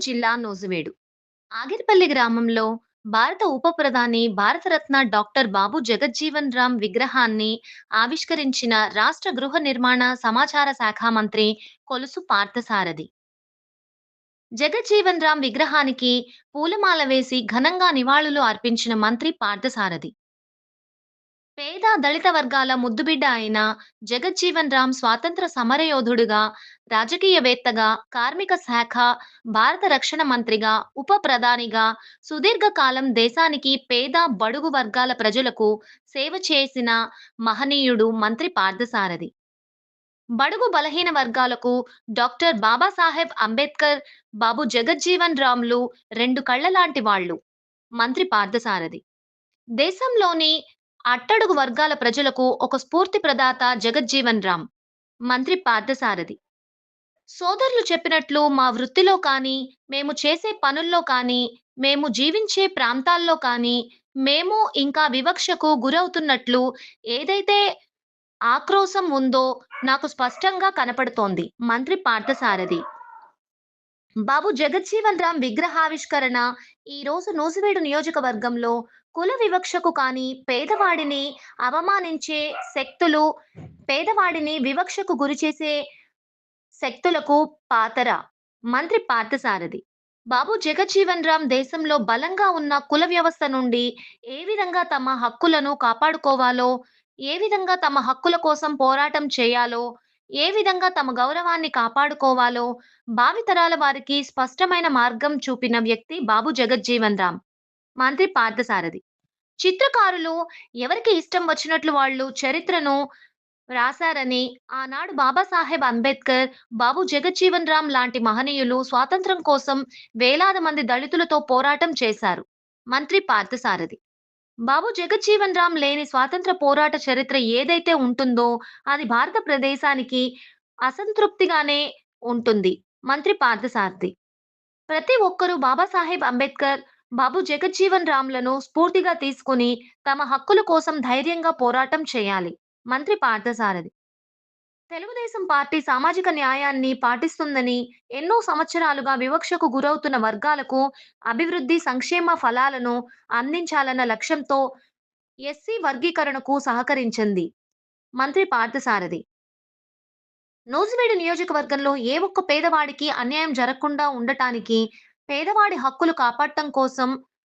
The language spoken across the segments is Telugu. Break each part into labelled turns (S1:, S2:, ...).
S1: జిల్లా నూజివీడు ఆగిరిపల్లి గ్రామంలో భారత ఉప ప్రధాని భారతరత్న డాక్టర్ బాబు జగజ్జీవన్ రామ్ విగ్రహాన్ని ఆవిష్కరించిన రాష్ట్ర గృహ నిర్మాణ సమాచార శాఖ మంత్రి కొలుసు పార్థసారథి. జగజ్జీవన్ రామ్ విగ్రహానికి పూలమాల వేసి ఘనంగా నివాళులు అర్పించిన మంత్రి పార్థసారథి. పేద దళిత వర్గాల ముద్దుబిడ్డ అయిన జగజ్జీవన్ రామ్ స్వాతంత్ర సమరయోధుడుగా, రాజకీయవేత్తగా, కార్మిక శాఖ, భారత రక్షణ మంత్రిగా, ఉప ప్రధానిగా సుదీర్ఘకాలం దేశానికి పేద బడుగు వర్గాల ప్రజలకు సేవ చేసిన మహనీయుడు మంత్రి పార్థసారథి. బడుగు బలహీన వర్గాలకు డాక్టర్ బాబాసాహెబ్ అంబేద్కర్, బాబు జగజ్జీవన్ రామ్లు రెండు కళ్ళ లాంటి వాళ్ళు మంత్రి పార్థసారథి. దేశంలోని అట్టడుగు వర్గాల ప్రజలకు ఒక స్ఫూర్తి ప్రదాత జగజ్జీవన్ రామ్ మంత్రి పార్థసారథి. సోదరులు చెప్పినట్లు మా వృత్తిలో కానీ, మేము చేసే పనుల్లో కానీ, మేము జీవించే ప్రాంతాల్లో కానీ, మేము ఇంకా వివక్షకు గురవుతున్నట్లు ఏదైతే ఆక్రోశం ఉందో నాకు స్పష్టంగా కనపడుతోంది. మంత్రి పార్థసారథి. బాబు జగజ్జీవన్ రామ్ విగ్రహావిష్కరణ ఈ రోజు నూజివీడు నియోజకవర్గంలో కుల వివక్షకు కానీ, పేదవాడిని అవమానించే శక్తులు, పేదవాడిని వివక్షకు గురిచేసే శక్తులకు పాతర. మంత్రి పార్థసారథి. బాబు జగజ్జీవన్ రామ్ దేశంలో బలంగా ఉన్న కుల వ్యవస్థ నుండి ఏ విధంగా తమ హక్కులను కాపాడుకోవాలో, ఏ విధంగా తమ హక్కుల కోసం పోరాటం చేయాలో, ఏ విధంగా తమ గౌరవాన్ని కాపాడుకోవాలో భావితరాల వారికి స్పష్టమైన మార్గం చూపిన వ్యక్తి బాబు జగజ్జీవన్ రామ్ మంత్రి పార్థసారథి. చిత్రకారులు ఎవరికి ఇష్టం వచ్చినట్లు వాళ్ళు చరిత్రను రాశారని, ఆనాడు బాబాసాహెబ్ అంబేద్కర్, బాబు జగజ్జీవన్ రామ్ లాంటి మహనీయులు స్వాతంత్రం కోసం వేలాది మంది దళితులతో పోరాటం చేశారు. మంత్రి పార్థసారథి. బాబు జగజ్జీవన్ రామ్ లేని స్వాతంత్ర పోరాట చరిత్ర ఏదైతే ఉంటుందో అది భారత ప్రదేశానికి అసంతృప్తిగానే ఉంటుంది. మంత్రి పార్థసారథి. ప్రతి ఒక్కరూ బాబాసాహెబ్ అంబేద్కర్, బాబు జగజ్జీవన్ రామ్లను స్ఫూర్తిగా తీసుకుని తమ హక్కుల కోసం ధైర్యంగా పోరాటం చేయాలి. మంత్రి పార్థసారథి. తెలుగుదేశం పార్టీ సామాజిక న్యాయాన్ని పాటిస్తుందని, ఎన్నో సంవత్సరాలుగా వివక్షకు గురవుతున్న వర్గాలకు అభివృద్ధి, సంక్షేమ ఫలాలను అందించాలన్న లక్ష్యంతో ఎస్సీ వర్గీకరణకు సహకరించింది. మంత్రి పార్థసారథి. నూజివీడు నియోజకవర్గంలో ఏ ఒక్క పేదవాడికి అన్యాయం జరగకుండా ఉండటానికి, పేదవాడి హక్కులు కాపాడటం కోసం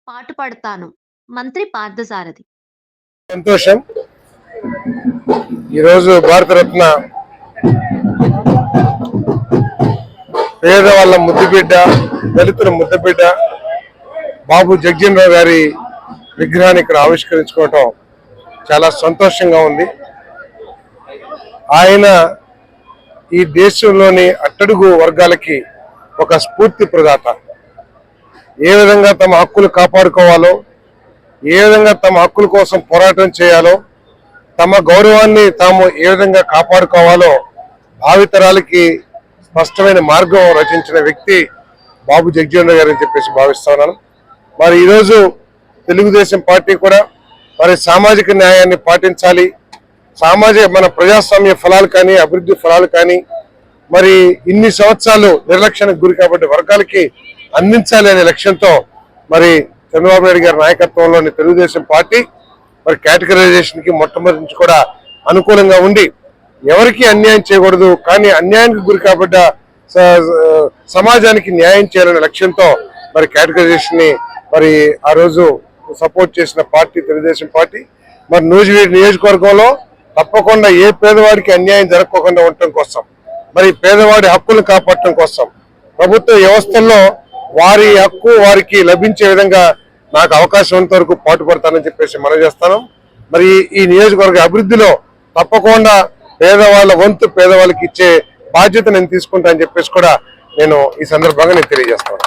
S1: పాటుపడతాను. మంత్రి పార్థసారథి.
S2: సంతోషం. ఈరోజు భారతరత్న పేదవాళ్ళ ముద్దుబిడ్డ, దళితుల ముద్దుబిడ్డ బాబు జగజ్జీవన్ రామ్ గారి విగ్రహాన్ని ఇక్కడ ఆవిష్కరించుకోవటం చాలా సంతోషంగా ఉంది. ఆయన ఈ దేశంలోని అట్టడుగు వర్గాలకి ఒక స్ఫూర్తి ప్రదాత. ఏ విధంగా తమ హక్కులు కాపాడుకోవాలో, ఏ విధంగా తమ హక్కుల కోసం పోరాటం చేయాలో, తమ గౌరవాన్ని తాము ఏ విధంగా కాపాడుకోవాలో భావితరాలకి స్పష్టమైన మార్గం రచించిన వ్యక్తి బాబు జగజ్జీవన్ రామ్ గారు అని చెప్పేసి భావిస్తున్నాను. మరి ఈరోజు తెలుగుదేశం పార్టీ కూడా మరి సామాజిక న్యాయాన్ని పాటించాలి, మన ప్రజాస్వామ్య ఫలాలు కానీ, అభివృద్ధి ఫలాలు కానీ మరి ఇన్ని సంవత్సరాలు నిర్లక్ష్యానికి గురి కాబట్టి వర్గాలకి అందించాలి అనే లక్ష్యంతో మరి చంద్రబాబు నాయుడు గారి నాయకత్వంలోని తెలుగుదేశం పార్టీ మరి కేటగరైజేషన్ కి మొట్టమొదటి నుంచి కూడా అనుకూలంగా ఉండి ఎవరికి అన్యాయం చేయకూడదు, కానీ అన్యాయానికి గురి కాబడ్డ సమాజానికి న్యాయం చేయాలనే లక్ష్యంతో మరి కేటగరైజేషన్ ని మరి ఆ రోజు సపోర్ట్ చేసిన పార్టీ తెలుగుదేశం పార్టీ. మరి నూజివీడు నియోజకవర్గంలో తప్పకుండా ఏ పేదవాడికి అన్యాయం జరగకుండా ఉండటం కోసం, మరి పేదవాడి హక్కులను కాపాడటం కోసం ప్రభుత్వ వ్యవస్థల్లో వారి హక్కు వారికి లభించే విధంగా నాకు అవకాశం ఉన్నంత వరకు పాటుపడతానని చెప్పేసి మనం చేస్తాను. మరి ఈ నియోజకవర్గ అభివృద్ధిలో తప్పకుండా పేదవాళ్ళ వంతు పేదవాళ్ళకి ఇచ్చే బాధ్యత నేను తీసుకుంటా అని చెప్పేసి కూడా నేను ఈ సందర్భంగా తెలియజేస్తాను.